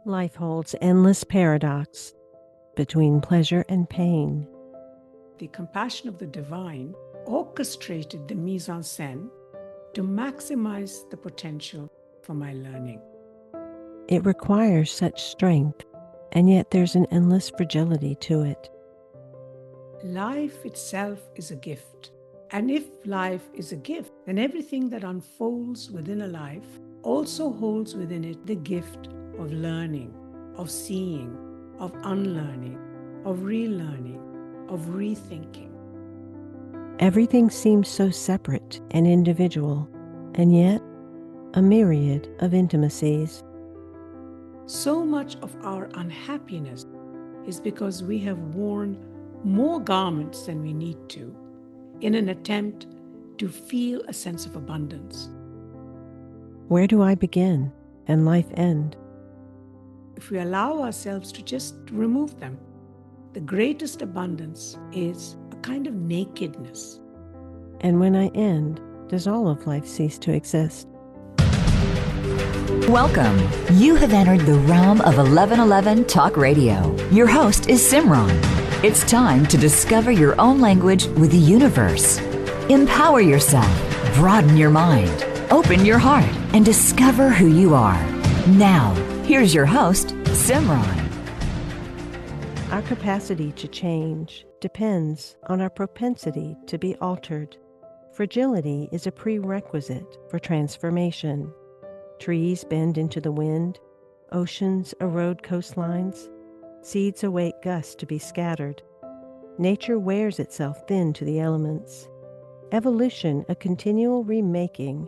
Life holds endless paradox between pleasure and pain. The compassion of the divine orchestrated the mise en scène to maximize the potential for my learning. It requires such strength, and yet there's an endless fragility to it. Life itself is a gift. And if life is a gift, then everything that unfolds within a life also holds within it the gift of learning, of seeing, of unlearning, of relearning, of rethinking. Everything seems so separate and individual, and yet a myriad of intimacies. So much of our unhappiness is because we have worn more garments than we need to in an attempt to feel a sense of abundance. Where do I begin and life end? If we allow ourselves to just remove them, the greatest abundance is a kind of nakedness. And when I end, does all of life cease to exist? Welcome. You have entered the realm of 1111 Talk Radio. Your host is Simran. It's time to discover your own language with the universe. Empower yourself, broaden your mind, open your heart, and discover who you are. Now, here's your host, Simran. Our capacity to change depends on our propensity to be altered. Fragility is a prerequisite for transformation. Trees bend into the wind, oceans erode coastlines, seeds await gusts to be scattered. Nature wears itself thin to the elements. Evolution, a continual remaking.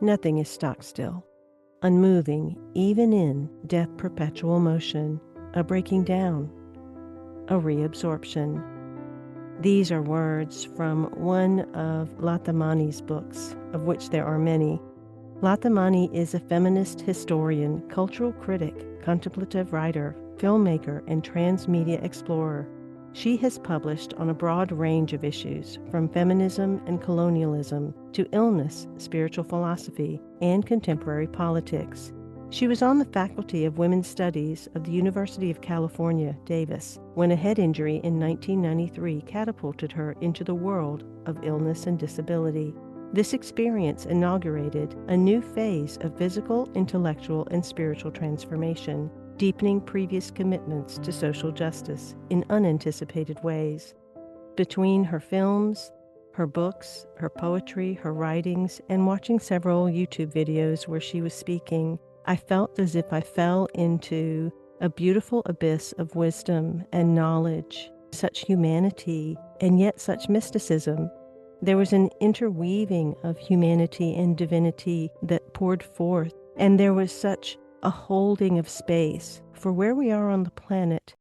Nothing is stock still, unmoving even in death perpetual motion, a breaking down, a reabsorption. These are words from one of Lata books, of which there are many. Lata is a feminist historian, cultural critic, contemplative writer, filmmaker, and transmedia explorer. She has published on a broad range of issues, from feminism and colonialism to illness, spiritual philosophy, and contemporary politics. She was on the faculty of Women's Studies of the University of California, Davis, when a head injury in 1993 catapulted her into the world of illness and disability. This experience inaugurated a new phase of physical, intellectual, and spiritual transformation, deepening previous commitments to social justice in unanticipated ways. Between her films, her books, her poetry, her writings, and watching several YouTube videos where she was speaking, I felt as if I fell into a beautiful abyss of wisdom and knowledge, such humanity, and yet such mysticism. There was an interweaving of humanity and divinity that poured forth, and there was such a holding of space for where we are on the planet.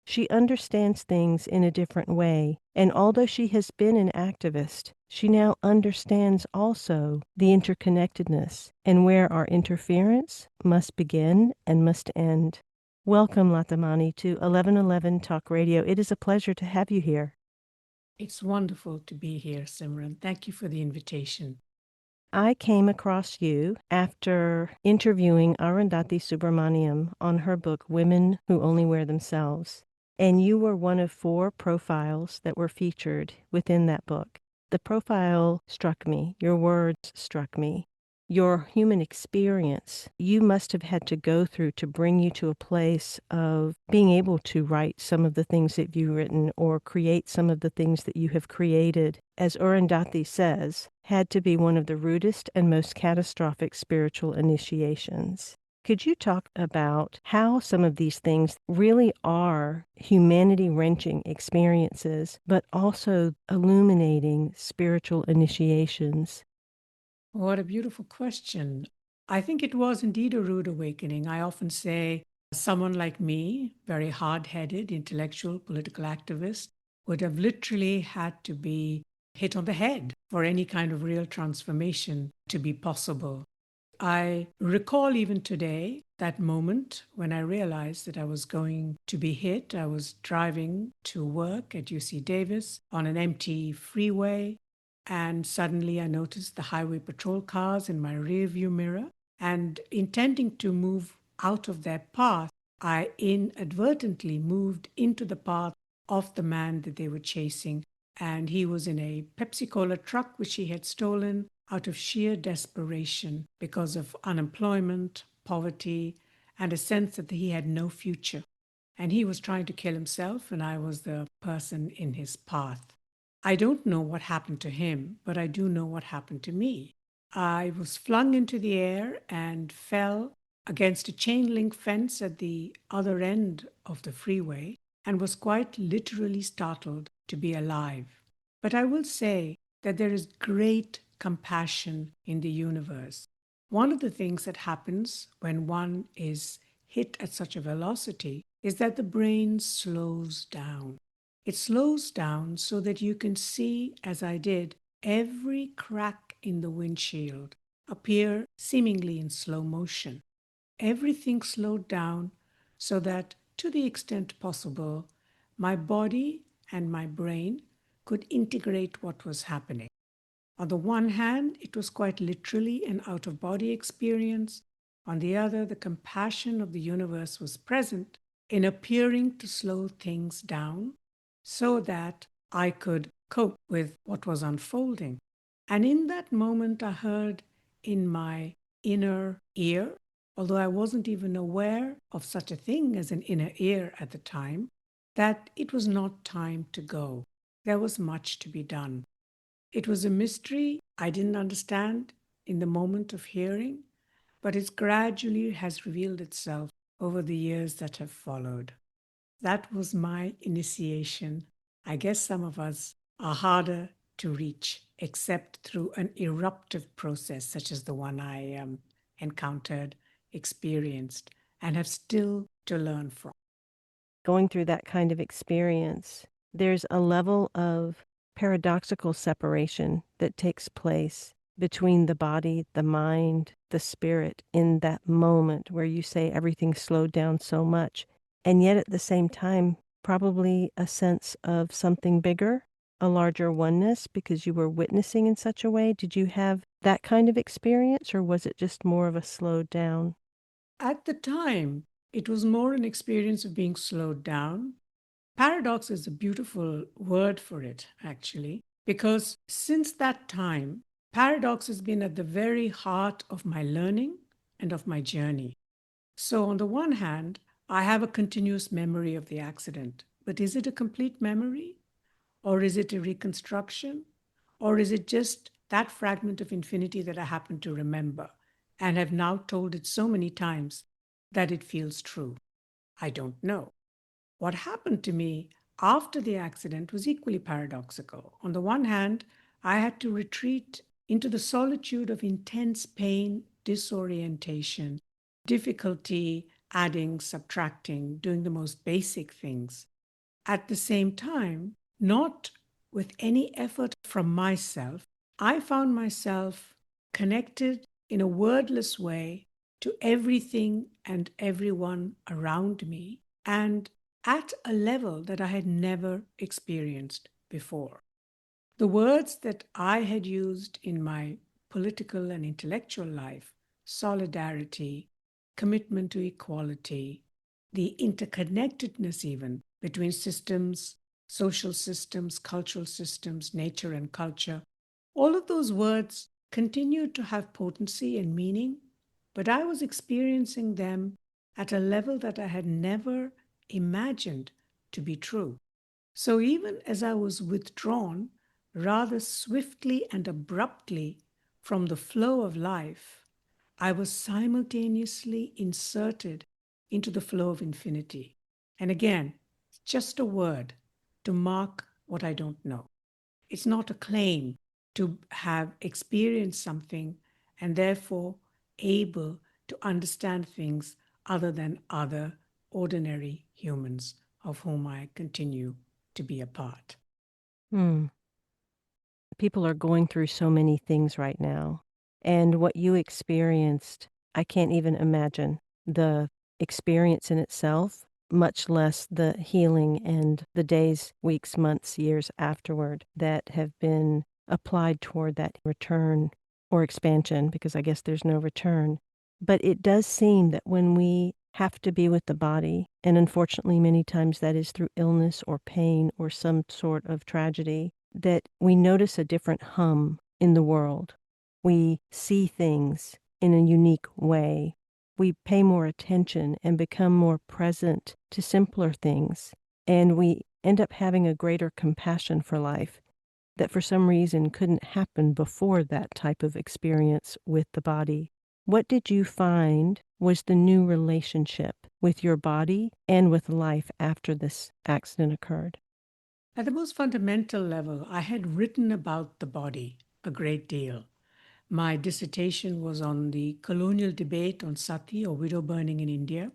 She understands things in a different way, and although she has been an activist, she now understands also the interconnectedness and where our interference must begin and must end. Welcome, Latamani, to 1111 Talk Radio. It is a pleasure to have you here. It's wonderful to be here, Simran. Thank you for the invitation. I came across you after interviewing Arundhati Subramaniam on her book, Women Who Only Wear Themselves. And you were one of 4 profiles that were featured within that book. The profile struck me. Your words struck me. Your human experience, you must have had to go through to bring you to a place of being able to write some of the things that you've written or create some of the things that you have created. As Arundhati says, had to be one of the rudest and most catastrophic spiritual initiations. Could you talk about how some of these things really are humanity-wrenching experiences, but also illuminating spiritual initiations? What a beautiful question. I think it was indeed a rude awakening. I often say someone like me, very hard-headed, intellectual, political activist, would have literally had to be hit on the head for any kind of real transformation to be possible. I recall even today that moment when I realized that I was going to be hit. I was driving to work at UC Davis on an empty freeway, and suddenly I noticed the highway patrol cars in my rearview mirror, and intending to move out of their path, I inadvertently moved into the path of the man that they were chasing, and he was in a Pepsi Cola truck which he had stolen out of sheer desperation because of unemployment, poverty, and a sense that he had no future. And he was trying to kill himself, and I was the person in his path. I don't know what happened to him, but I do know what happened to me. I was flung into the air and fell against a chain link fence at the other end of the freeway and was quite literally startled to be alive. But I will say that there is great compassion in the universe. One of the things that happens when one is hit at such a velocity is that the brain slows down. It slows down so that you can see, as I did, every crack in the windshield appear seemingly in slow motion. Everything slowed down so that, to the extent possible, my body and my brain could integrate what was happening. On the one hand, it was quite literally an out-of-body experience. On the other, the compassion of the universe was present in appearing to slow things down so that I could cope with what was unfolding. And in that moment, I heard in my inner ear, although I wasn't even aware of such a thing as an inner ear at the time, that it was not time to go. There was much to be done. It was a mystery I didn't understand in the moment of hearing, but it gradually has revealed itself over the years that have followed. That was my initiation. I guess some of us are harder to reach, except through an eruptive process such as the one I encountered, experienced, and have still to learn from. Going through that kind of experience, there's a level of paradoxical separation that takes place between the body, the mind, the spirit in that moment where you say everything slowed down so much. And yet at the same time, probably a sense of something bigger, a larger oneness because you were witnessing in such a way. Did you have that kind of experience, or was it just more of a slowed down? At the time, it was more an experience of being slowed down. Paradox is a beautiful word for it, actually, because since that time, paradox has been at the very heart of my learning and of my journey. So, on the one hand, I have a continuous memory of the accident, but is it a complete memory? Or is it a reconstruction? Or is it just that fragment of infinity that I happen to remember and have now told it so many times that it feels true? I don't know. What happened to me after the accident was equally paradoxical. On the one hand, I had to retreat into the solitude of intense pain, disorientation, difficulty adding, subtracting, doing the most basic things. At the same time, not with any effort from myself, I found myself connected in a wordless way to everything and everyone around me, and at a level that I had never experienced before. The words that I had used in my political and intellectual life, solidarity, commitment to equality, the interconnectedness even between systems, social systems, cultural systems, nature and culture, all of those words continued to have potency and meaning, but I was experiencing them at a level that I had never imagined to be true. So even as I was withdrawn rather swiftly and abruptly from the flow of life, I was simultaneously inserted into the flow of infinity. And again, it's just a word to mark what I don't know. It's not a claim to have experienced something and therefore able to understand things other than other ordinary humans of whom I continue to be a part. Hmm. People are going through so many things right now. And what you experienced, I can't even imagine the experience in itself, much less the healing and the days, weeks, months, years afterward that have been applied toward that return or expansion, because I guess there's no return. But it does seem that when we have to be with the body. And unfortunately, many times that is through illness or pain or some sort of tragedy, that we notice a different hum in the world. We see things in a unique way. We pay more attention and become more present to simpler things. And we end up having a greater compassion for life that for some reason couldn't happen before that type of experience with the body. What did you find was the new relationship with your body and with life after this accident occurred? At the most fundamental level, I had written about the body a great deal. My dissertation was on the colonial debate on sati or widow burning in India.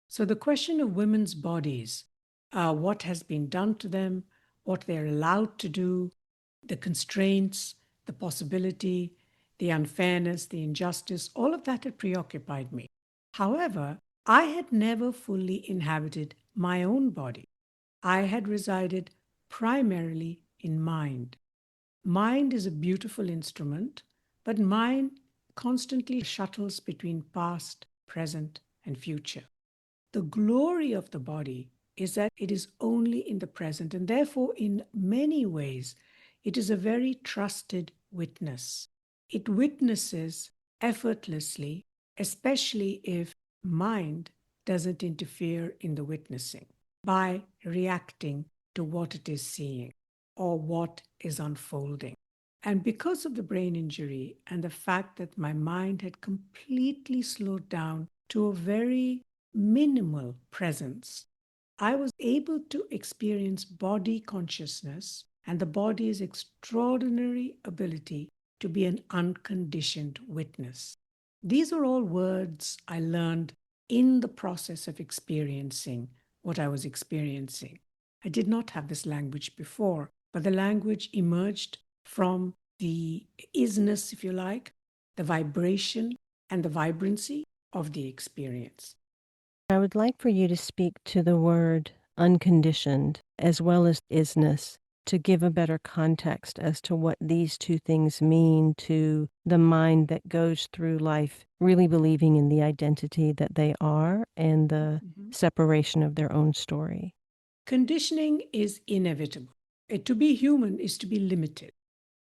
So the question of women's bodies, what has been done to them, what they're allowed to do, the constraints, the possibility, the unfairness, the injustice, all of that had preoccupied me. However, I had never fully inhabited my own body. I had resided primarily in mind. Mind is a beautiful instrument, but mind constantly shuttles between past, present, and future. The glory of the body is that it is only in the present, and therefore, in many ways, it is a very trusted witness. It witnesses effortlessly, especially if mind doesn't interfere in the witnessing by reacting to what it is seeing or what is unfolding. And because of the brain injury and the fact that my mind had completely slowed down to a very minimal presence, I was able to experience body consciousness and the body's extraordinary ability to be an unconditioned witness. These are all words I learned in the process of experiencing what I was experiencing. I did not have this language before, but the language emerged from the isness, if you like, the vibration and the vibrancy of the experience. I would like for you to speak to the word unconditioned as well as isness to give a better context as to what these two things mean to the mind that goes through life really believing in the identity that they are and the separation of their own story. Conditioning is inevitable. To be human is to be limited,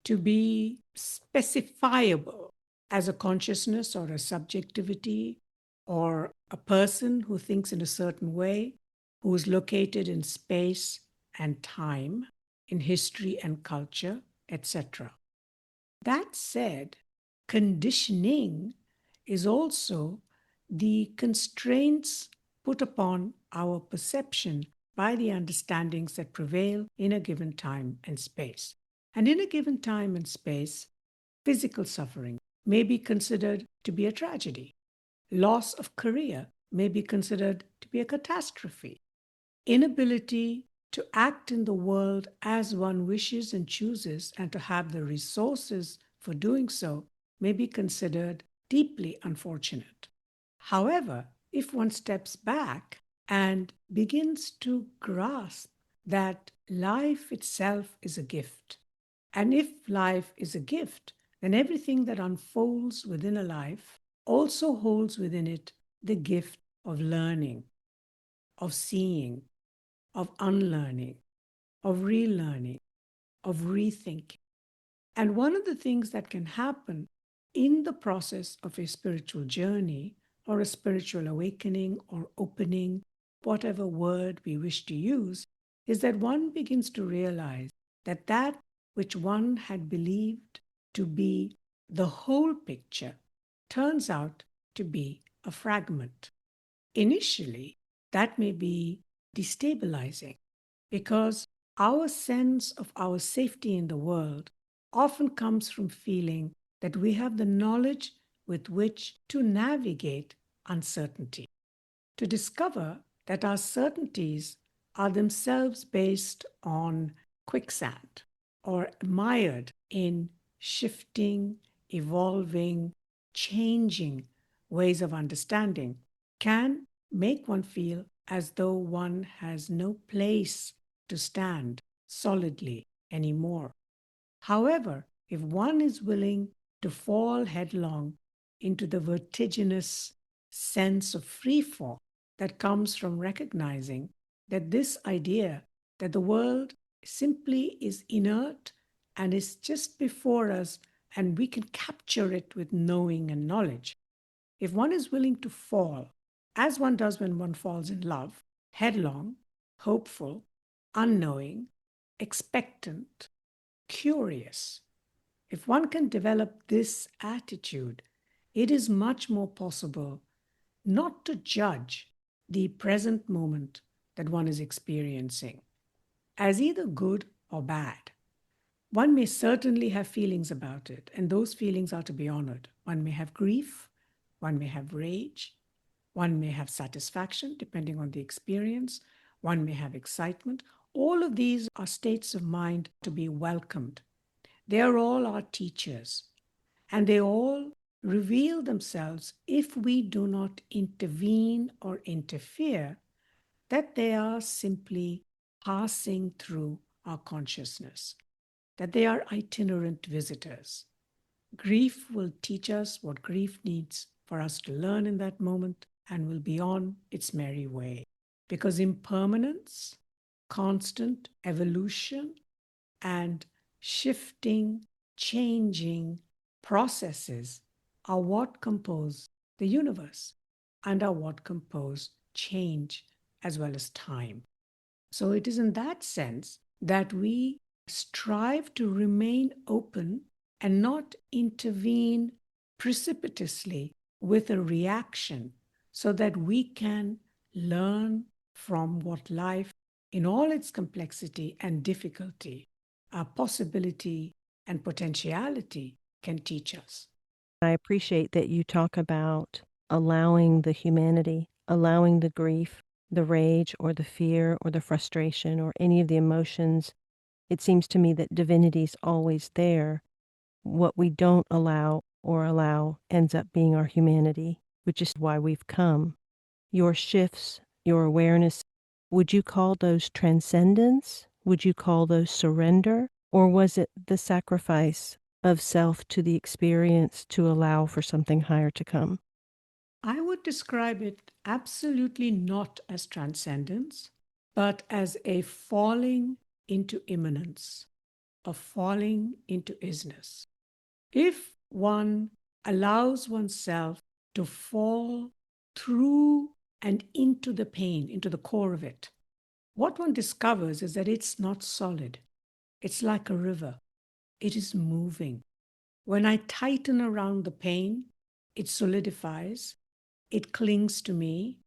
to be specifiable as a consciousness or a subjectivity or a person who thinks in a certain way, who is located in space and time, in history and culture, etc. That said, conditioning is also the constraints put upon our perception by the understandings that prevail in a given time and space. And in a given time and space, physical suffering may be considered to be a tragedy. Loss of career may be considered to be a catastrophe. Inability to act in the world as one wishes and chooses and to have the resources for doing so may be considered deeply unfortunate. However, if one steps back and begins to grasp that life itself is a gift, and if life is a gift, then everything that unfolds within a life also holds within it the gift of learning, of seeing, of unlearning, of relearning, of rethinking. And one of the things that can happen in the process of a spiritual journey or a spiritual awakening or opening, whatever word we wish to use, is that one begins to realize that that which one had believed to be the whole picture turns out to be a fragment. Initially, that may be destabilizing because our sense of our safety in the world often comes from feeling that we have the knowledge with which to navigate uncertainty, to discover that our certainties are themselves based on quicksand or mired in shifting, evolving, changing ways of understanding can make one feel as though one has no place to stand solidly anymore. However, if one is willing to fall headlong into the vertiginous sense of free fall, that comes from recognizing that this idea that the world simply is inert and is just before us, and we can capture it with knowing and knowledge. If one is willing to fall, as one does when one falls in love, headlong, hopeful, unknowing, expectant, curious, if one can develop this attitude, it is much more possible not to judge the present moment that one is experiencing as either good or bad. One may certainly have feelings about it, and those feelings are to be honored. One may have grief, one may have rage, one may have satisfaction, depending on the experience, one may have excitement. All of these are states of mind to be welcomed. They are all our teachers, and they all reveal themselves if we do not intervene or interfere, that they are simply passing through our consciousness, that they are itinerant visitors. Grief will teach us what grief needs for us to learn in that moment and will be on its merry way. Because impermanence, constant evolution, and shifting, changing processes are what compose the universe and are what compose change as well as time. So it is in that sense that we strive to remain open and not intervene precipitously with a reaction, so that we can learn from what life, in all its complexity and difficulty, possibility and potentiality, can teach us. I appreciate that you talk about allowing the humanity, allowing the grief, the rage, or the fear, or the frustration, or any of the emotions. It seems to me that divinity's always there. What we don't allow or allow ends up being our humanity, which is why we've come. Your shifts, your awareness, would you call those transcendence? Would you call those surrender? Or was it the sacrifice of self to the experience to allow for something higher to come? I would describe it absolutely not as transcendence, but as a falling into immanence, a falling into isness. If one allows oneself to fall through and into the pain, into the core of it, what one discovers is that it's not solid. It's like a river. It is moving. When I tighten around the pain, it solidifies, it clings to me,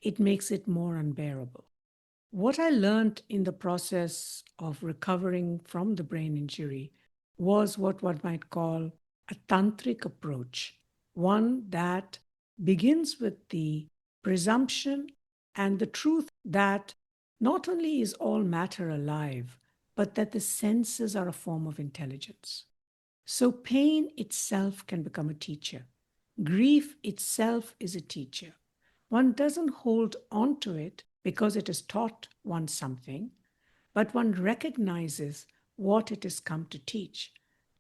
it makes it more unbearable. What I learned in the process of recovering from the brain injury was what one might call a tantric approach, one that begins with the presumption and the truth that not only is all matter alive, but that the senses are a form of intelligence. So pain itself can become a teacher. Grief itself is a teacher. One doesn't hold on to it because it has taught one something, but one recognizes what it has come to teach.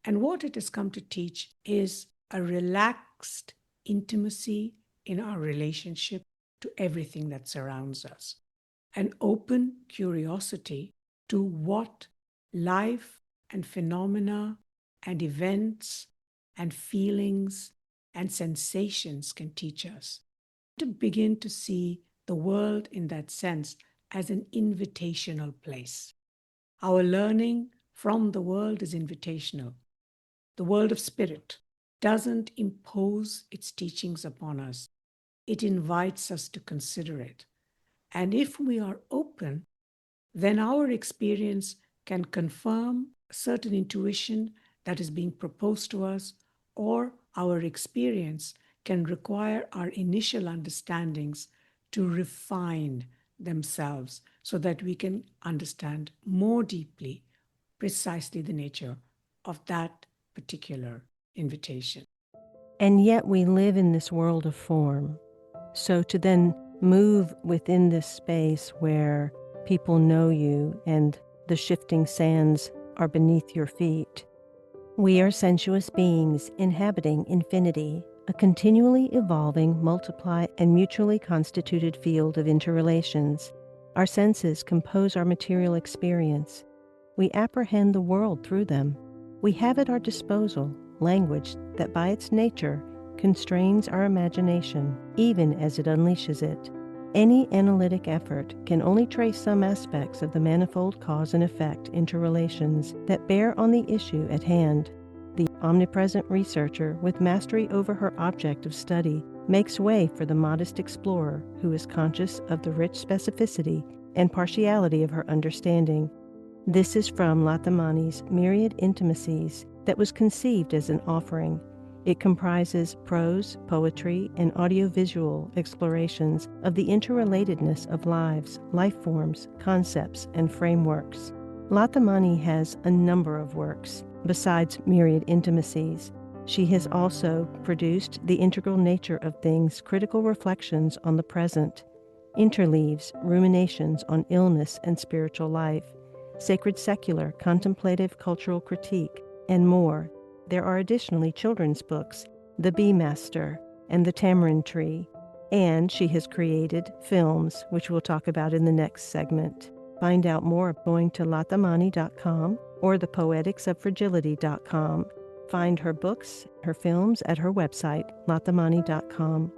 And what it has come to teach is a relaxed intimacy in our relationship to everything that surrounds us, an open curiosity to what life and phenomena and events and feelings and sensations can teach us, to begin to see the world in that sense as an invitational place. Our learning from the world is invitational. The world of spirit doesn't impose its teachings upon us. It invites us to consider it. And if we are open, then our experience can confirm a certain intuition that is being proposed to us, or our experience can require our initial understandings to refine themselves so that we can understand more deeply precisely the nature of that particular invitation. And yet we live in this world of form. So to then move within this space where people know you and the shifting sands are beneath your feet. We are sensuous beings inhabiting infinity, a continually evolving, multiply, and mutually constituted field of interrelations. Our senses compose our material experience. We apprehend the world through them. We have at our disposal language that by its nature constrains our imagination, even as it unleashes it. Any analytic effort can only trace some aspects of the manifold cause and effect interrelations that bear on the issue at hand. The omnipresent researcher, with mastery over her object of study, makes way for the modest explorer who is conscious of the rich specificity and partiality of her understanding. This is from Lata Myriad Intimacies that was conceived as an offering. It comprises prose, poetry, and audiovisual explorations of the interrelatedness of lives, life forms, concepts, and frameworks. Lata has a number of works. Besides Myriad Intimacies, she has also produced The Integral Nature of Things, Critical Reflections on the Present, Interleaves, Ruminations on Illness and Spiritual Life, Sacred Secular, Contemplative Cultural Critique, and more. There are additionally children's books, The Bee Master and The Tamarind Tree, and she has created films, which we'll talk about in the next segment. Find out more going to latamani.com or thepoeticsofragility.com. Find her books, her films at her website, latamani.com.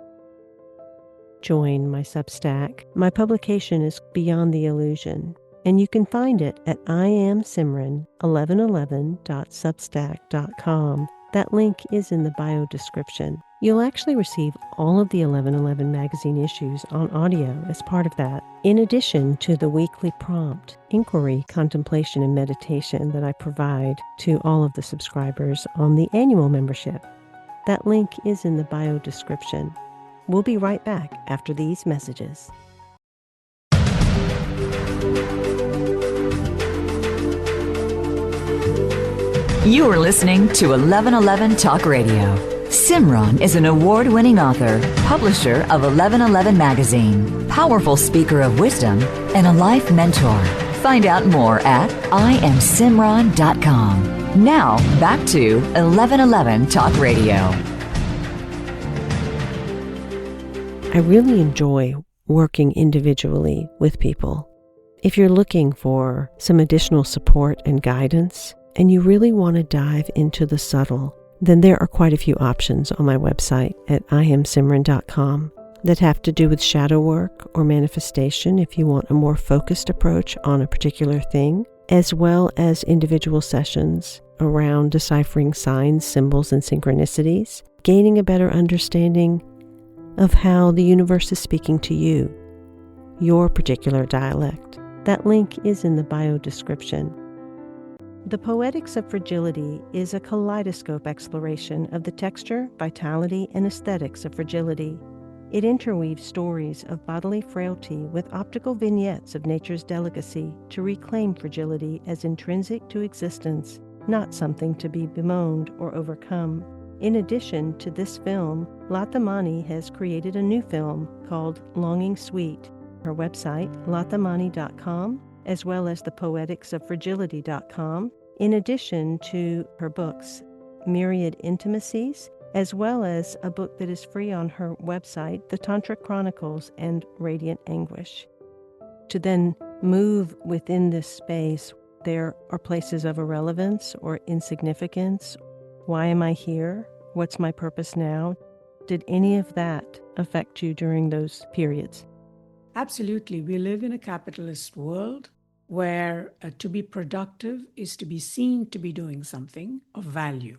Join my Substack. My publication is Beyond the Illusion, and you can find it at iamsimran1111.substack.com. That link is in the bio description. You'll actually receive all of the 1111 magazine issues on audio as part of that, in addition to the weekly prompt, inquiry, contemplation, and meditation that I provide to all of the subscribers on the annual membership. That link is in the bio description. We'll be right back after these messages. You are listening to 1111 Talk Radio. Simran is an award-winning author, publisher of 1111 Magazine, powerful speaker of wisdom, and a life mentor. Find out more at iamsimran.com. Now, back to 1111 Talk Radio. I really enjoy working individually with people. If you're looking for some additional support and guidance, and you really want to dive into the subtle, then there are quite a few options on my website at iamsimran.com that have to do with shadow work or manifestation if you want a more focused approach on a particular thing, as well as individual sessions around deciphering signs, symbols, and synchronicities, gaining a better understanding of how the universe is speaking to you, your particular dialect. That link is in the bio description. The Poetics of Fragility is a kaleidoscope exploration of the texture, vitality, and aesthetics of fragility. It interweaves stories of bodily frailty with optical vignettes of nature's delicacy to reclaim fragility as intrinsic to existence, not something to be bemoaned or overcome. In addition to this film, Lata has created a new film called Longing Sweet. Her website, latamani.com, as well as thepoeticsofragility.com, in addition to her books, Myriad Intimacies, as well as a book that is free on her website, The Tantra Chronicles and Radiant Anguish. To then move within this space, there are places of irrelevance or insignificance. Why am I here? What's my purpose now? Did any of that affect you during those periods? Absolutely. We live in a capitalist world where to be productive is to be seen to be doing something of value.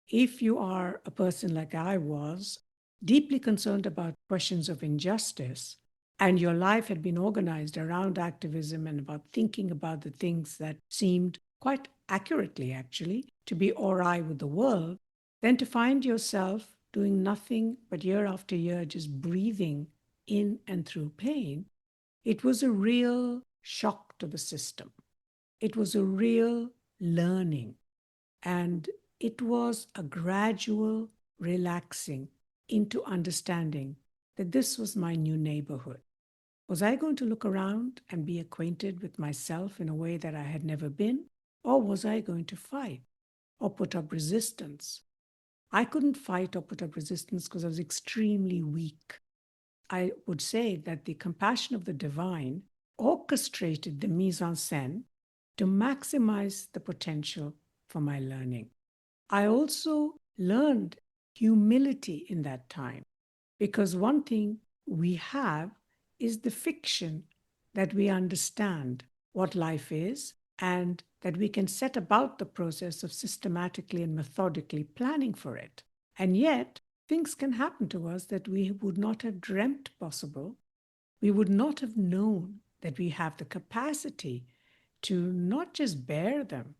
If you are a person like I was, deeply concerned about questions of injustice, and your life had been organized around activism and about thinking about the things that seemed quite accurately, actually, to be awry with the world, then to find yourself doing nothing but year after year just breathing in and through pain, it was a real shock to the system. It was a real learning, and it was a gradual relaxing into understanding that this was my new neighborhood. Was I going to look around and be acquainted with myself in a way that I had never been? Or was I going to fight or put up resistance? I couldn't fight or put up resistance because I was extremely weak. I would say that the compassion of the divine orchestrated the mise en scène to maximize the potential for my learning. I also learned humility in that time, because one thing we have is the fiction that we understand what life is and that we can set about the process of systematically and methodically planning for it. And yet, things can happen to us that we would not have dreamt possible. We would not have known that we have the capacity to not just bear them,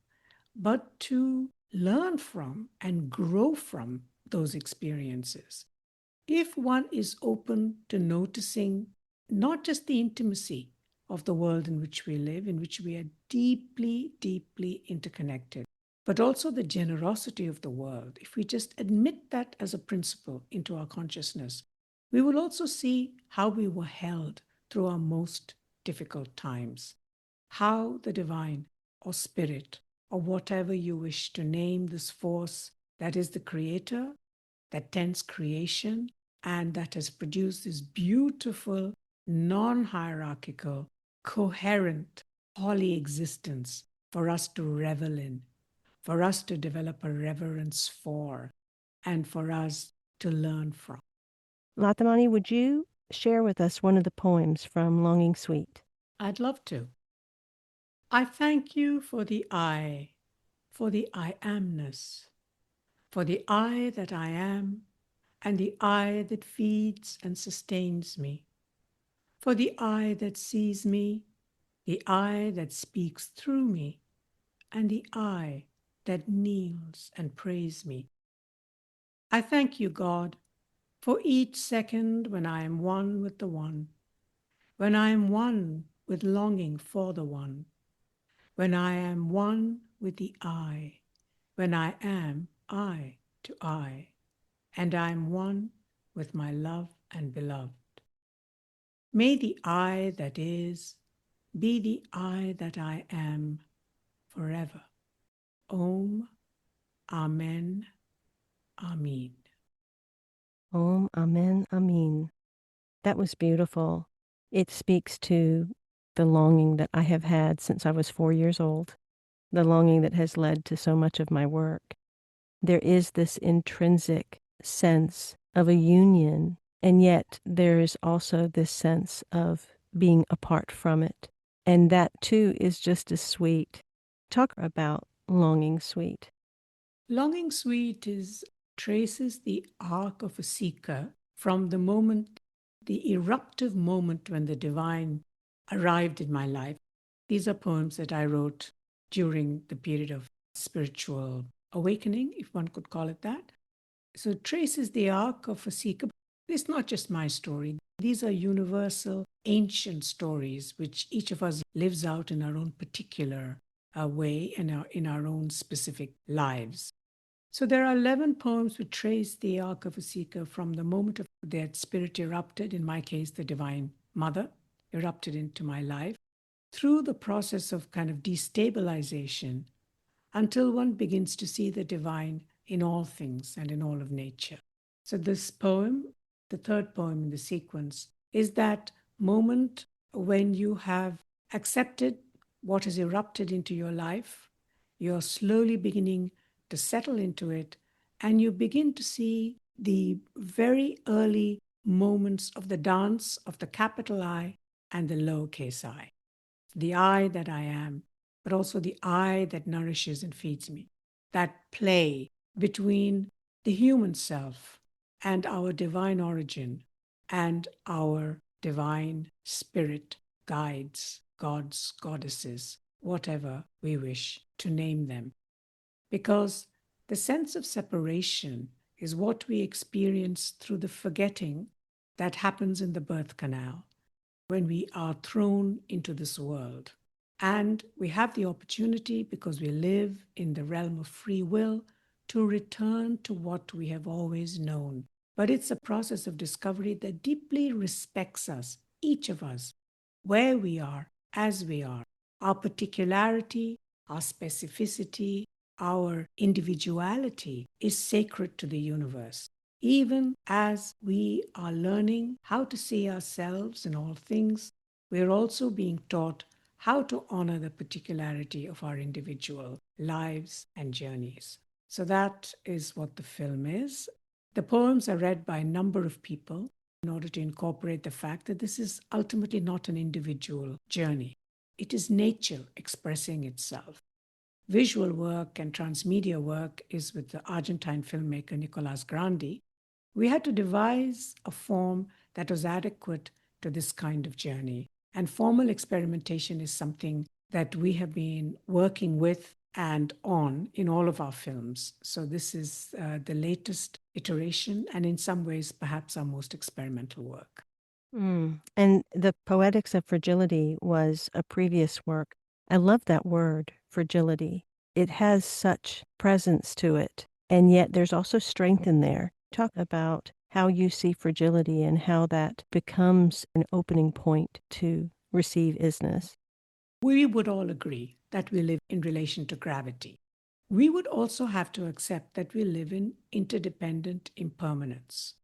but to learn from and grow from those experiences. If one is open to noticing not just the intimacy of the world in which we live, in which we are deeply, deeply interconnected, but also the generosity of the world, if we just admit that as a principle into our consciousness, we will also see how we were held through our most difficult times, how the divine or spirit or whatever you wish to name this force that is the creator, that tends creation, and that has produced this beautiful, non-hierarchical, coherent, holy existence for us to revel in, for us to develop a reverence for, and for us to learn from. Latamani, would you share with us one of the poems from Longing Suite? I'd love to. I thank you for the I amness, for the I that I am, and the I that feeds and sustains me, for the I that sees me, the I that speaks through me, and the I that kneels and prays me. I thank you, God, for each second when I am one with the One, when I am one with longing for the One, when I am one with the I, when I am I to I, and I am one with my love and beloved. May the I that is be the I that I am forever. Om, Amen, Amin. Om, Amen, Amin. That was beautiful. It speaks to the longing that I have had since I was 4 years old, the longing that has led to so much of my work. There is this intrinsic sense of a union, and yet there is also this sense of being apart from it. And that too is just as sweet. Talk about Longing Suite. Longing Suite traces the arc of a seeker from the moment, the eruptive moment when the divine arrived in my life. These are poems that I wrote during the period of spiritual awakening, if one could call it that. So it traces the arc of a seeker. It's not just my story. These are universal, ancient stories which each of us lives out in our own particular way and in our own specific lives. So there are 11 poems which trace the arc of a seeker from the moment of that spirit erupted, in my case, the Divine Mother erupted into my life, through the process of kind of destabilization until one begins to see the divine in all things and in all of nature. So this poem, the third poem in the sequence, is that moment when you have accepted what has erupted into your life, you're slowly beginning to settle into it, and you begin to see the very early moments of the dance of the capital I and the lowercase I. The I that I am, but also the I that nourishes and feeds me. That play between the human self and our divine origin and our divine spirit, guides, gods, goddesses, whatever we wish to name them. Because the sense of separation is what we experience through the forgetting that happens in the birth canal when we are thrown into this world. And we have the opportunity, because we live in the realm of free will, to return to what we have always known. But it's a process of discovery that deeply respects us, each of us, where we are, as we are, our particularity, our specificity, our individuality is sacred to the universe. Even as we are learning how to see ourselves in all things, we are also being taught how to honor the particularity of our individual lives and journeys. So that is what the film is. The poems are read by a number of people in order to incorporate the fact that this is ultimately not an individual journey. It is nature expressing itself. Visual work and transmedia work is with the Argentine filmmaker Nicolas Grandi. We had to devise a form that was adequate to this kind of journey. And formal experimentation is something that we have been working with and on in all of our films. So this is the latest iteration, and in some ways, perhaps our most experimental work. And the Poetics of Fragility was a previous work. I love that word, fragility. It has such presence to it, and yet there's also strength in there. Talk about how you see fragility and how that becomes an opening point to receive isness. We would all agree that we live in relation to gravity. We would also have to accept that we live in interdependent impermanence.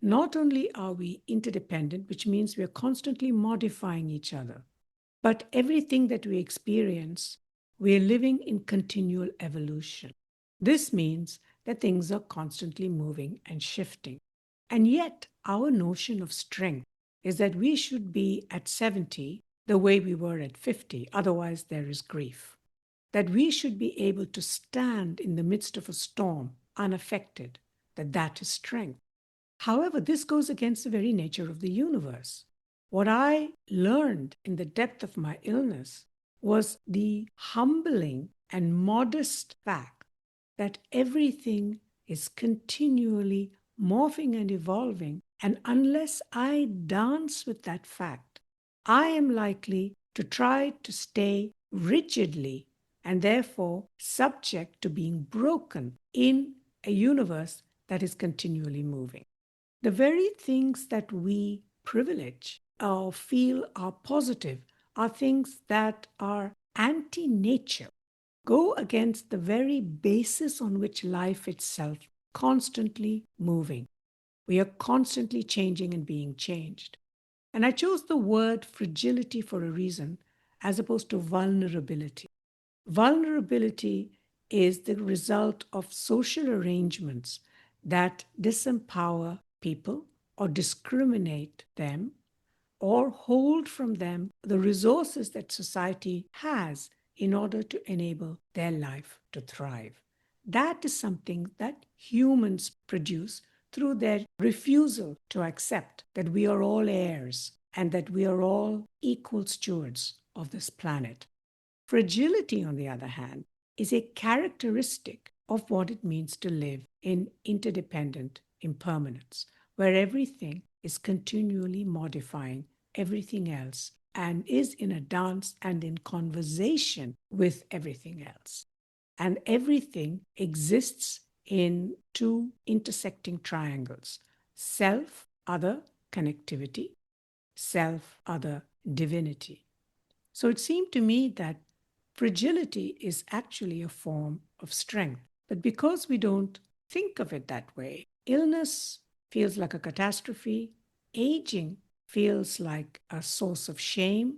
Not only are we interdependent, which means we are constantly modifying each other, but everything that we experience, we are living in continual evolution. This means that things are constantly moving and shifting. And yet, our notion of strength is that we should be at 70 the way we were at 50, otherwise there is grief. That we should be able to stand in the midst of a storm unaffected, that is strength. However, this goes against the very nature of the universe. What I learned in the depth of my illness was the humbling and modest fact that everything is continually morphing and evolving. And unless I dance with that fact, I am likely to try to stay rigidly and therefore subject to being broken in a universe that is continually moving. The very things that we privilege or feel are positive are things that are anti-nature, go against the very basis on which life itself constantly moving. We are constantly changing and being changed. And I chose the word fragility for a reason as opposed to vulnerability. Vulnerability is the result of social arrangements that disempower people or discriminate them or hold from them the resources that society has in order to enable their life to thrive. That is something that humans produce through their refusal to accept that we are all heirs and that we are all equal stewards of this planet. Fragility, on the other hand, is a characteristic of what it means to live in interdependent impermanence, where everything is continually modifying everything else and is in a dance and in conversation with everything else. And everything exists in two intersecting triangles: self-other connectivity, self-other divinity. So it seemed to me that fragility is actually a form of strength. But because we don't think of it that way, illness feels like a catastrophe, aging feels like a source of shame.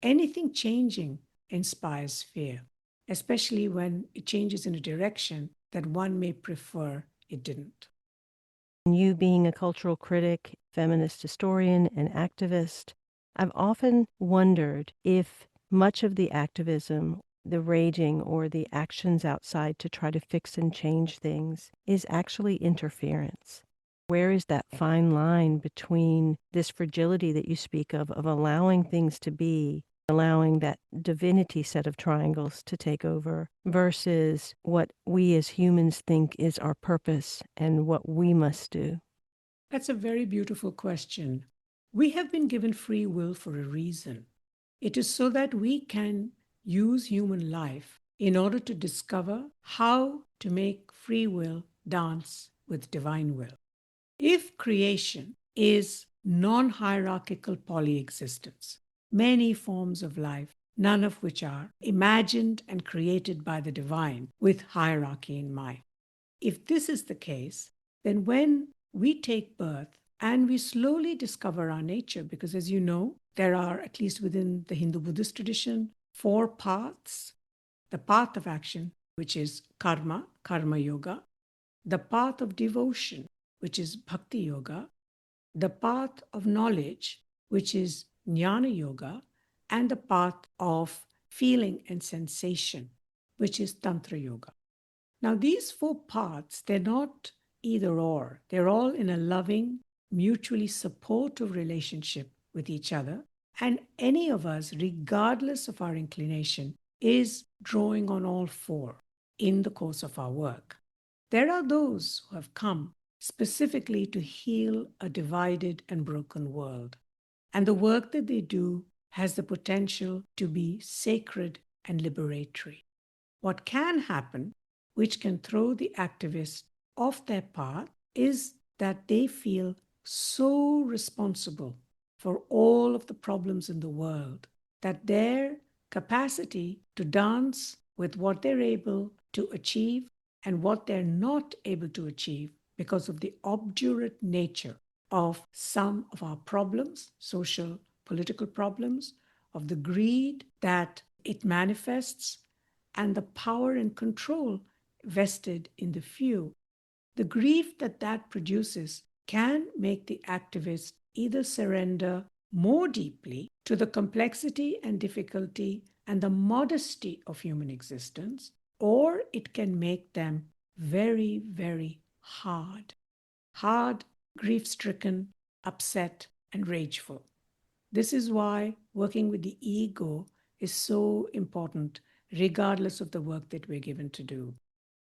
Anything changing inspires fear, especially when it changes in a direction that one may prefer it didn't. You being a cultural critic, feminist historian, and activist, I've often wondered if much of the activism, the raging, or the actions outside to try to fix and change things is actually interference. Where is that fine line between this fragility that you speak of allowing things to be, allowing that divinity set of triangles to take over, versus what we as humans think is our purpose and what we must do? That's a very beautiful question. We have been given free will for a reason. It is so that we can use human life in order to discover how to make free will dance with divine will. If creation is non-hierarchical polyexistence, many forms of life none of which are imagined and created by the divine with hierarchy in mind. If this is the case, then when we take birth and we slowly discover our nature, because as you know, there are, at least within the Hindu-Buddhist tradition, 4 paths. The path of action, which is karma, karma yoga. The path of devotion, which is bhakti yoga. The path of knowledge, which is jnana yoga. And the path of feeling and sensation, which is tantra yoga. Now, these 4 paths, they're not either or. They're all in a loving, mutually supportive relationship with each other. And any of us, regardless of our inclination, is drawing on all 4 in the course of our work. There are those who have come specifically to heal a divided and broken world. And the work that they do has the potential to be sacred and liberatory. What can happen, which can throw the activist off their path, is that they feel so responsible for all of the problems in the world that their capacity to dance with what they're able to achieve and what they're not able to achieve because of the obdurate nature of some of our problems, social, political problems, of the greed that it manifests, and the power and control vested in the few. The grief that that produces can make the activist either surrender more deeply to the complexity and difficulty and the modesty of human existence, or it can make them very, very hard, grief-stricken, upset, and rageful. This is why working with the ego is so important, regardless of the work that we're given to do.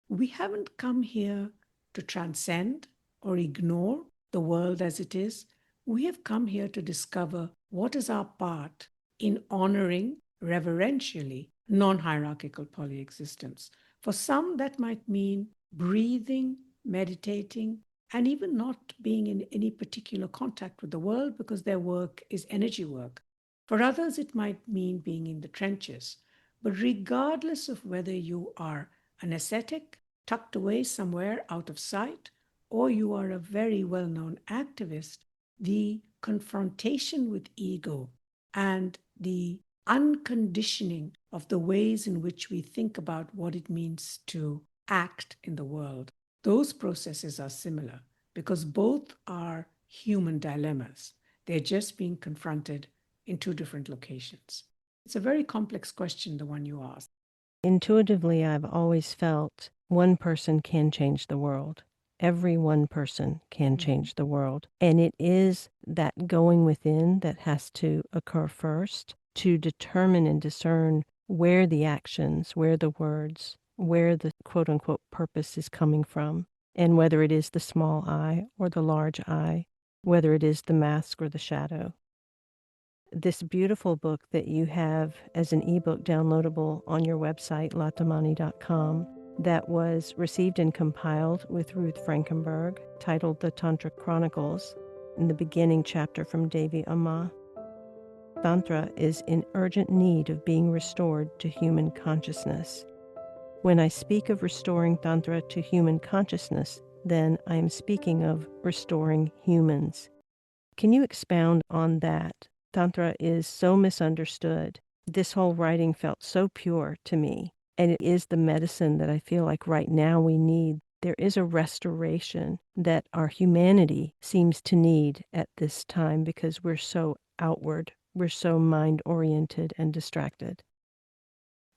We haven't come here to transcend or ignore the world as it is. We have come here to discover what is our part in honoring reverentially non-hierarchical polyexistence. For some, that might mean breathing, meditating, and even not being in any particular contact with the world because their work is energy work. For others, it might mean being in the trenches. But regardless of whether you are an ascetic, tucked away somewhere out of sight, or you are a very well-known activist, the confrontation with ego and the unconditioning of the ways in which we think about what it means to act in the world, those processes are similar because both are human dilemmas. They're just being confronted in 2 different locations. It's a very complex question, the one you asked. Intuitively, I've always felt one person can change the world. Every one person can change the world. And it is that going within that has to occur first to determine and discern where the actions, where the words, where the quote-unquote purpose is coming from, and whether it is the small I or the large I, whether it is the mask or the shadow. This beautiful book that you have as an ebook downloadable on your website, latamani.com, that was received and compiled with Ruth Frankenberg, titled The Tantra Chronicles, in the beginning chapter from Devi Amma. Tantra is in urgent need of being restored to human consciousness. When I speak of restoring Tantra to human consciousness, then I am speaking of restoring humans. Can you expound on that? Tantra is so misunderstood. This whole writing felt so pure to me, and it is the medicine that I feel like right now we need. There is a restoration that our humanity seems to need at this time because we're so outward, we're so mind-oriented and distracted.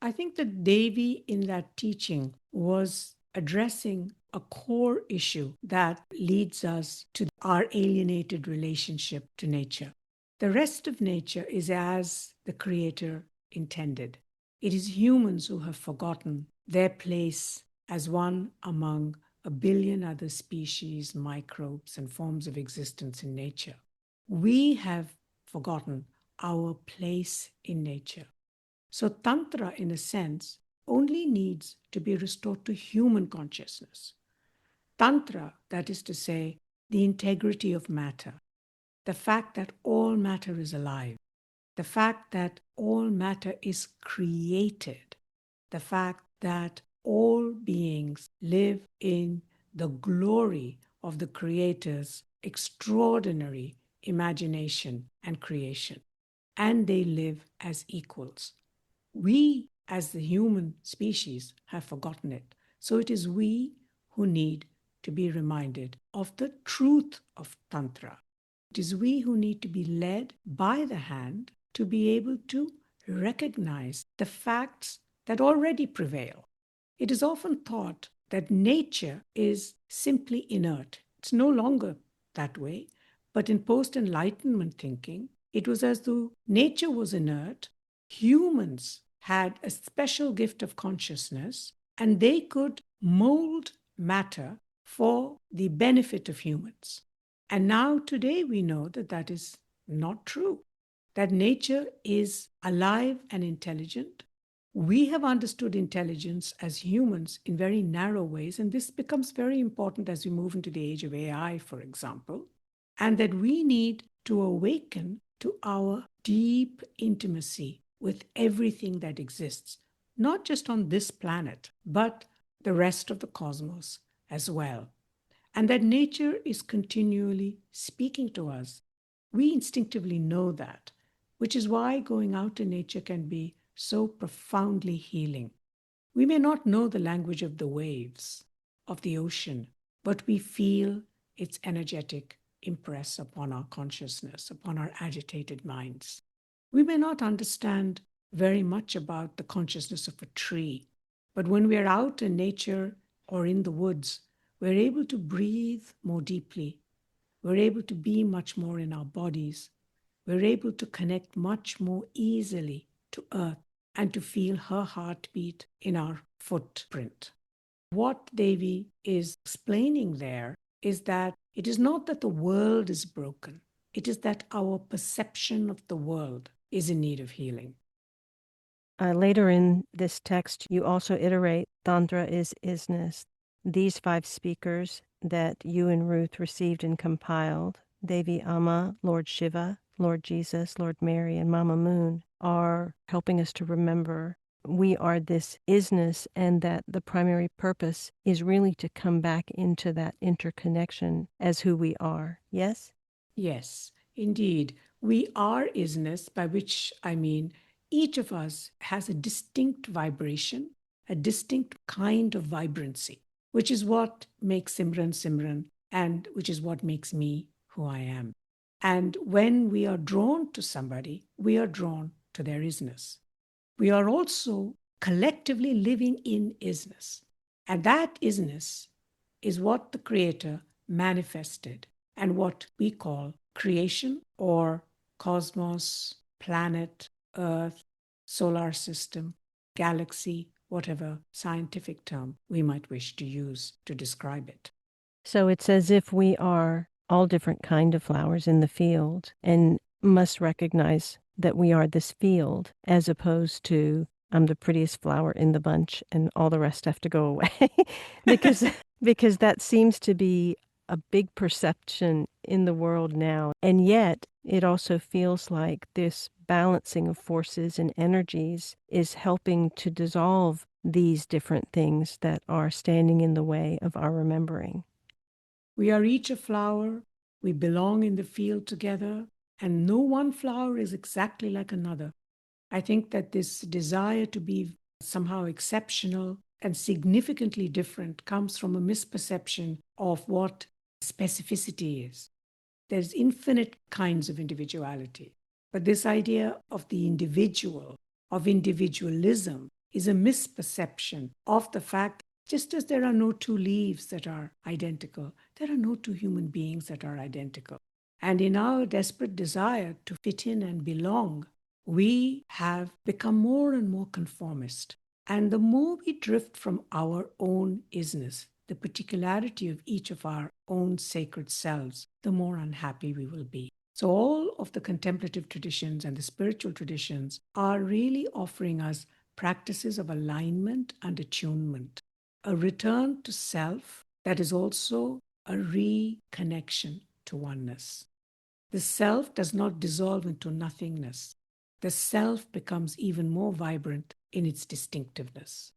I think that Devi in that teaching was addressing a core issue that leads us to our alienated relationship to nature. The rest of nature is as the Creator intended. It is humans who have forgotten their place as one among a billion other species, microbes, and forms of existence in nature. We have forgotten our place in nature. So Tantra, in a sense, only needs to be restored to human consciousness. Tantra, that is to say, the integrity of matter, the fact that all matter is alive, the fact that all matter is created, the fact that all beings live in the glory of the Creator's extraordinary imagination and creation, and they live as equals. We, as the human species, have forgotten it. So it is we who need to be reminded of the truth of Tantra. It is we who need to be led by the hand to be able to recognize the facts that already prevail. It is often thought that nature is simply inert. It's no longer that way, but in post-Enlightenment thinking, it was as though nature was inert, humans had a special gift of consciousness, and they could mold matter for the benefit of humans. And now today we know that that is not true, that nature is alive and intelligent. We have understood intelligence as humans in very narrow ways, and this becomes very important as we move into the age of AI, for example, and that we need to awaken to our deep intimacy with everything that exists, not just on this planet, but the rest of the cosmos as well. And that nature is continually speaking to us. We instinctively know that, which is why going out in nature can be so profoundly healing. We may not know the language of the waves, of the ocean, but we feel its energetic impress upon our consciousness, upon our agitated minds. We may not understand very much about the consciousness of a tree, but when we are out in nature or in the woods, we're able to breathe more deeply. We're able to be much more in our bodies. We're able to connect much more easily to Earth and to feel her heartbeat in our footprint. What Devi is explaining there is that it is not that the world is broken. It is that our perception of the world is in need of healing. Later in this text, you also iterate Tantra is isness. These 5 speakers that you and Ruth received and compiled, Devi Amma, Lord Shiva, Lord Jesus, Lord Mary, and Mama Moon, are helping us to remember we are this isness, and that the primary purpose is really to come back into that interconnection as who we are. Yes? Yes, indeed. We are isness, by which I mean each of us has a distinct vibration, a distinct kind of vibrancy, which is what makes Simran Simran, and which is what makes me who I am. And when we are drawn to somebody, we are drawn to their isness. We are also collectively living in isness. And that isness is what the Creator manifested and what we call creation or cosmos, planet, Earth, solar system, galaxy, whatever scientific term we might wish to use to describe it. So it's as if we are all different kind of flowers in the field and must recognize that we are this field, as opposed to I'm the prettiest flower in the bunch and all the rest have to go away. because that seems to be a big perception in the world now. And yet it also feels like this balancing of forces and energies is helping to dissolve these different things that are standing in the way of our remembering. We are each a flower. We belong in the field together, and no one flower is exactly like another. I think that this desire to be somehow exceptional and significantly different comes from a misperception of what specificity is. There's infinite kinds of individuality, but this idea of the individual, of individualism, is a misperception of the fact just as there are no 2 leaves that are identical, there are no 2 human beings that are identical. And in our desperate desire to fit in and belong, we have become more and more conformist. And the more we drift from our own isness, the particularity of each of our own sacred selves, the more unhappy we will be. So all of the contemplative traditions and the spiritual traditions are really offering us practices of alignment and attunement, a return to self that is also a reconnection to oneness. The self does not dissolve into nothingness. the self becomes even more vibrant in its distinctiveness.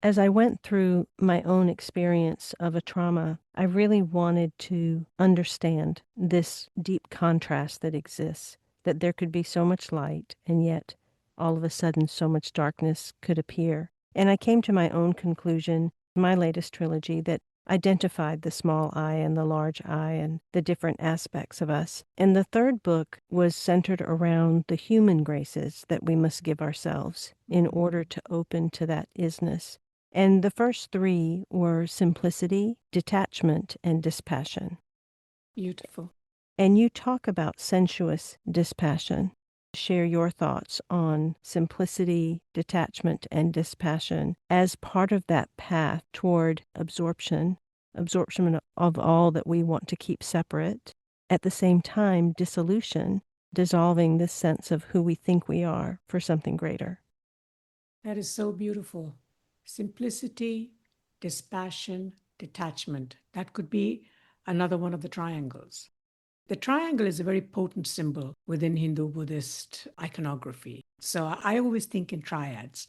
As I went through my own experience of a trauma, I really wanted to understand this deep contrast that exists, that there could be so much light and yet all of a sudden so much darkness could appear. And I came to my own conclusion, my latest trilogy, that identified the small I and the large I and the different aspects of us. And the third book was centered around the human graces that we must give ourselves in order to open to that isness. And the first three were simplicity, detachment, and dispassion. Beautiful. And you talk about sensuous dispassion. Share your thoughts on simplicity, detachment, and dispassion as part of that path toward absorption of all that we want to keep separate. At the same time, dissolution, dissolving this sense of who we think we are for something greater. That is so beautiful. Simplicity, dispassion, detachment. That could be another one of the triangles. The triangle is a very potent symbol within Hindu Buddhist iconography. So I always think in triads.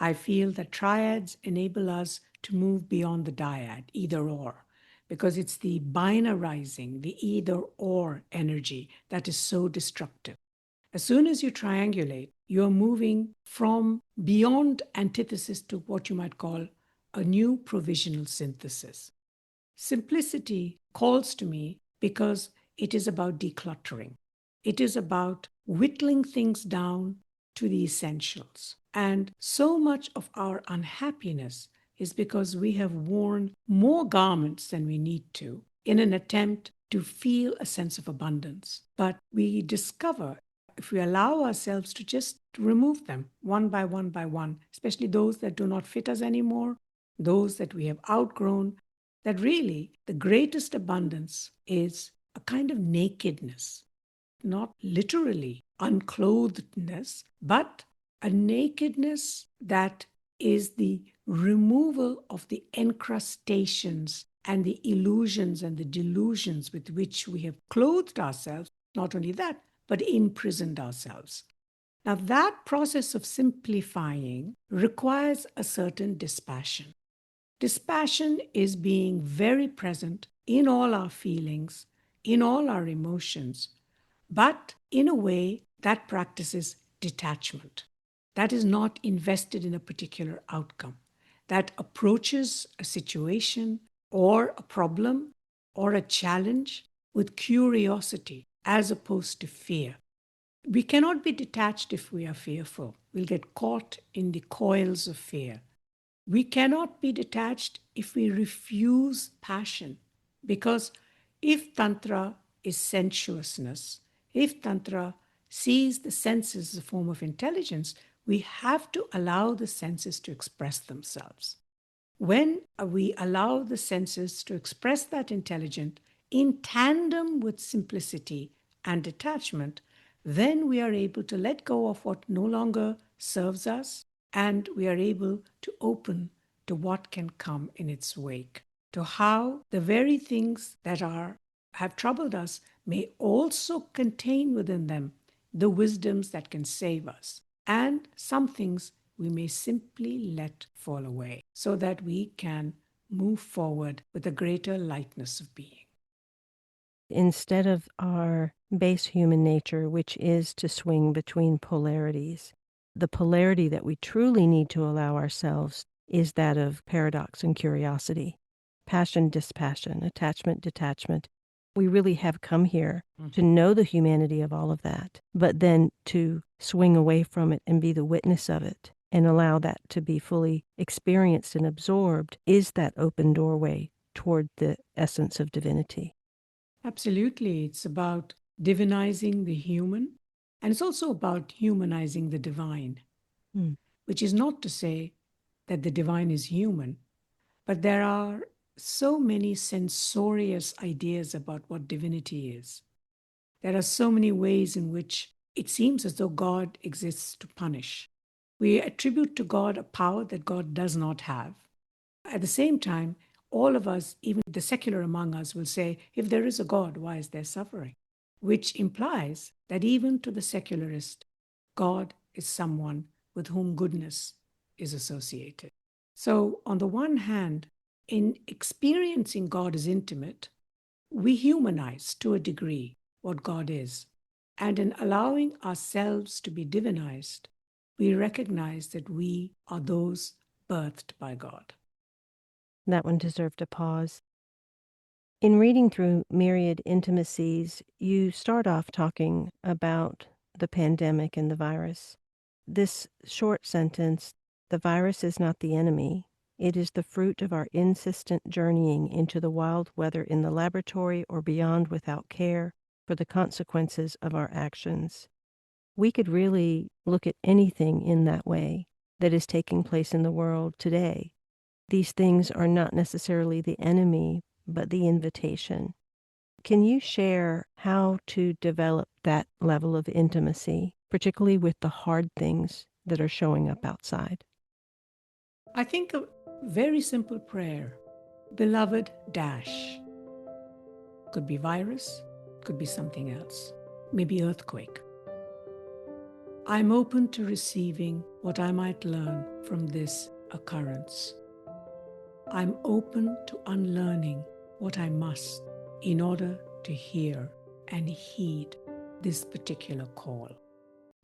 I feel that triads enable us to move beyond the dyad, either or, because it's the binarizing, the either or energy that is so destructive. As soon as you triangulate, you're moving from beyond antithesis to what you might call a new provisional synthesis. Simplicity calls to me because it is about decluttering. It is about whittling things down to the essentials. And so much of our unhappiness is because we have worn more garments than we need to in an attempt to feel a sense of abundance. But we discover, if we allow ourselves to just remove them one by one, especially those that do not fit us anymore, those that we have outgrown, that really the greatest abundance is a kind of nakedness, not literally unclothedness, but a nakedness that is the removal of the encrustations and the illusions and the delusions with which we have clothed ourselves. Not only that, but imprisoned ourselves. Now, that process of simplifying requires a certain dispassion. Dispassion is being very present in all our feelings, in all our emotions, but in a way that practices detachment, that is not invested in a particular outcome, that approaches a situation or a problem or a challenge with curiosity as opposed to fear. We cannot be detached if we are fearful. We'll get caught in the coils of fear. We cannot be detached if we refuse passion, because if Tantra is sensuousness, if Tantra sees the senses as a form of intelligence, we have to allow the senses to express themselves. When we allow the senses to express that intelligence in tandem with simplicity and detachment, then we are able to let go of what no longer serves us, and we are able to open to what can come in its wake, to how the very things that have troubled us may also contain within them the wisdoms that can save us. And some things we may simply let fall away so that we can move forward with a greater lightness of being. Instead of our base human nature, which is to swing between polarities, the polarity that we truly need to allow ourselves is that of paradox and curiosity, passion, dispassion, attachment, detachment. We really have come here to know the humanity of all of that, but then to swing away from it and be the witness of it and allow that to be fully experienced and absorbed is that open doorway toward the essence of divinity. Absolutely. It's about divinizing the human, and it's also about humanizing the divine, which is not to say that the divine is human, but there are so many censorious ideas about what divinity is. There are so many ways in which it seems as though God exists to punish. We attribute to God a power that God does not have. At the same time, all of us, even the secular among us, will say, if there is a God, why is there suffering? Which implies that even to the secularist, God is someone with whom goodness is associated. So, on the one hand, in experiencing God as intimate, we humanize to a degree what God is. And in allowing ourselves to be divinized, we recognize that we are those birthed by God. That one deserved a pause. In reading through Myriad Intimacies, you start off talking about the pandemic and the virus. This short sentence, "The virus is not the enemy. It is the fruit of our insistent journeying into the wild weather in the laboratory or beyond without care for the consequences of our actions." We could really look at anything in that way that is taking place in the world today. These things are not necessarily the enemy, but the invitation. Can you share how to develop that level of intimacy, particularly with the hard things that are showing up outside? I think a very simple prayer, beloved dash. Could be virus, could be something else, maybe earthquake. I'm open to receiving what I might learn from this occurrence. I'm open to unlearning what I must in order to hear and heed this particular call.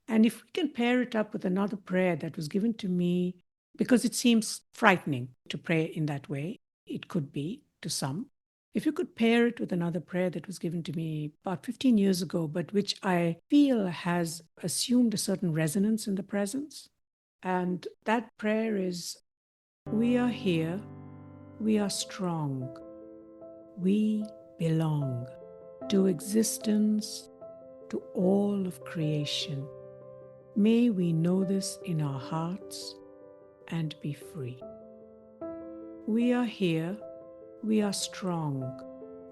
And if we can pair it up with another prayer that was given to me, because it seems frightening to pray in that way, it could be to some. If you could pair it with another prayer that was given to me about 15 years ago, but which I feel has assumed a certain resonance in the presence. And that prayer is, we are here, we are strong, we belong to existence, to all of creation. May we know this in our hearts and be free. We are here, we are strong,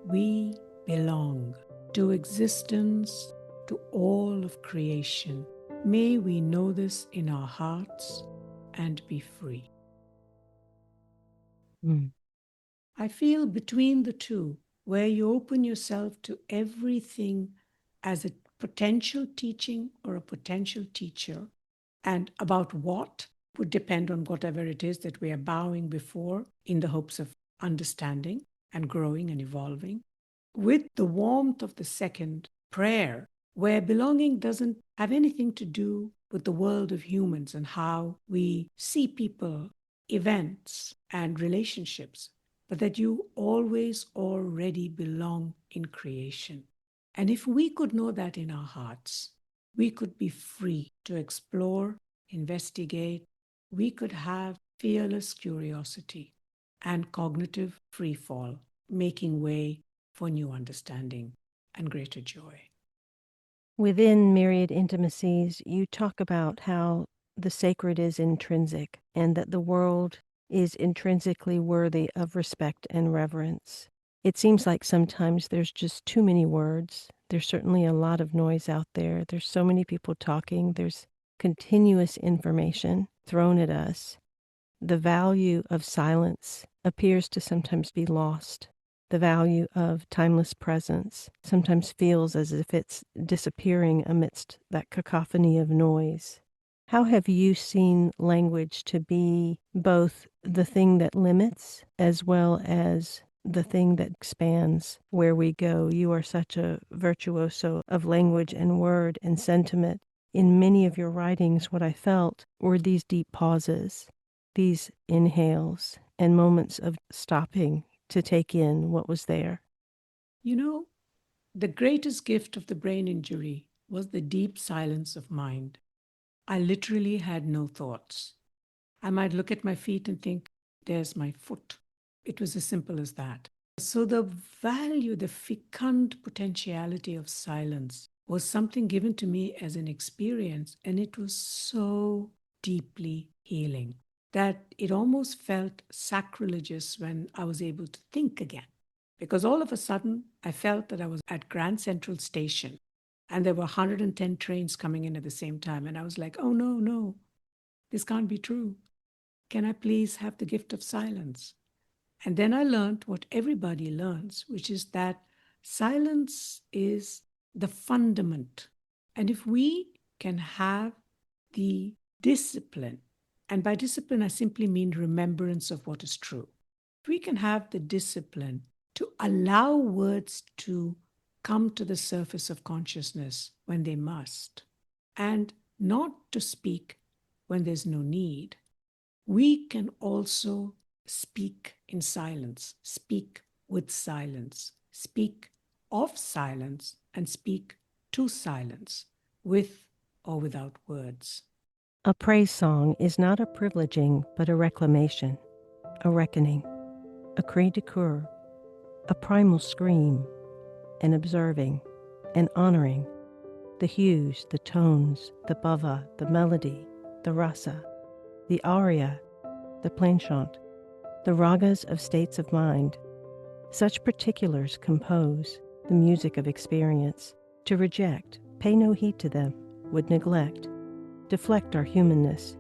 we belong to existence, to all of creation. May we know this in our hearts and be free. I feel between the two, where you open yourself to everything as a potential teaching or a potential teacher, and about what would depend on whatever it is that we are bowing before in the hopes of understanding and growing and evolving. With the warmth of the second prayer, where belonging doesn't have anything to do with the world of humans and how we see people, events, and relationships, but that you always already belong in creation. And if we could know that in our hearts, we could be free to explore, investigate. We could have fearless curiosity and cognitive freefall, making way for new understanding and greater joy. Within Myriad Intimacies, you talk about how the sacred is intrinsic and that the world is intrinsically worthy of respect and reverence. It seems like sometimes there's just too many words. There's certainly a lot of noise out there. There's so many people talking. There's continuous information thrown at us. The value of silence appears to sometimes be lost. The value of timeless presence sometimes feels as if it's disappearing amidst that cacophony of noise. How have you seen language to be both the thing that limits as well as the thing that expands where we go? You are such a virtuoso of language and word and sentiment. In many of your writings, what I felt were these deep pauses, these inhales, and moments of stopping to take in what was there. You know, the greatest gift of the brain injury was the deep silence of mind. I literally had no thoughts. I might look at my feet and think, there's my foot. It was as simple as that. So the value, the fecund potentiality of silence was something given to me as an experience, and it was so deeply healing that it almost felt sacrilegious when I was able to think again. Because all of a sudden, I felt that I was at Grand Central Station and there were 110 trains coming in at the same time. And I was like, oh, no, this can't be true. Can I please have the gift of silence? And then I learned what everybody learns, which is that silence is the fundament. And if we can have the discipline, and by discipline I simply mean remembrance of what is true. If we can have the discipline to allow words to come to the surface of consciousness when they must, and not to speak when there's no need, we can also speak in silence, speak with silence, speak of silence, and speak to silence, with or without words. A praise song is not a privileging, but a reclamation, a reckoning, a cri de coeur, a primal scream, an observing, an honoring, the hues, the tones, the bhava, the melody, the rasa, the aria, the plainchant, the ragas of states of mind. Such particulars compose the music of experience. To reject, pay no heed to them, would neglect, deflect our humanness.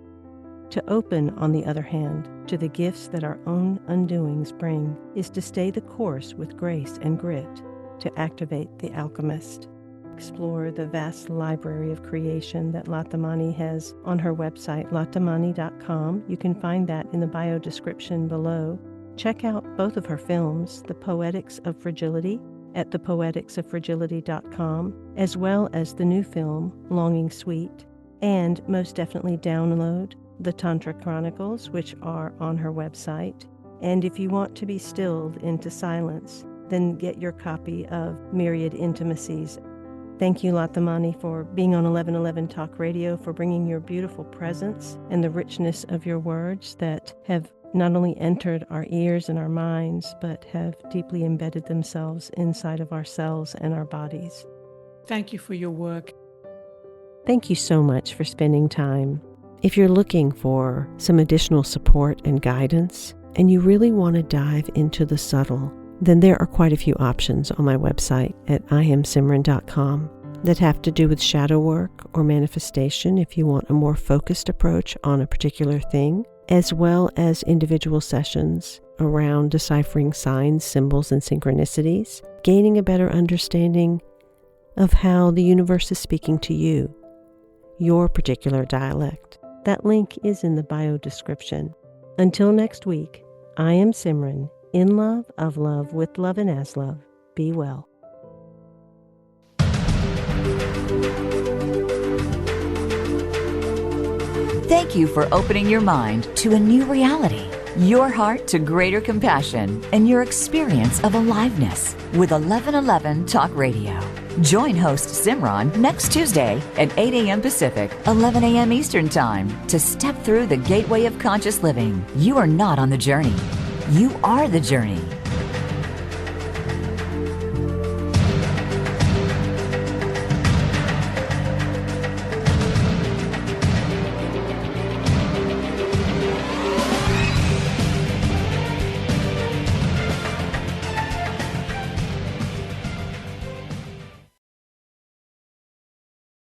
To open, on the other hand, to the gifts that our own undoings bring, is to stay the course with grace and grit, to activate the alchemist. Explore the vast library of creation that Lata has on her website, latamani.com. You can find that in the bio description below. Check out both of her films, The Poetics of Fragility at thepoeticsoffragility.com, as well as the new film, Longing Sweet, and most definitely download the Tantra Chronicles, which are on her website. And if you want to be stilled into silence, then get your copy of Myriad Intimacies. Thank you, Lata, for being on 1111 Talk Radio, for bringing your beautiful presence and the richness of your words that have not only entered our ears and our minds, but have deeply embedded themselves inside of ourselves and our bodies. Thank you for your work. Thank you so much for spending time. If you're looking for some additional support and guidance, and you really want to dive into the subtle, then there are quite a few options on my website at IamSimran.com that have to do with shadow work or manifestation if you want a more focused approach on a particular thing, as well as individual sessions around deciphering signs, symbols, and synchronicities, gaining a better understanding of how the universe is speaking to you, your particular dialect. That link is in the bio description. Until next week, I am Simran, in love, of love, with love, and as love. Be well. Thank you for opening your mind to a new reality, your heart to greater compassion, and your experience of aliveness with 1111 Talk Radio. Join host Simran next Tuesday at 8 a.m. Pacific, 11 a.m. Eastern Time to step through the gateway of conscious living. You are not on the journey. You are the journey.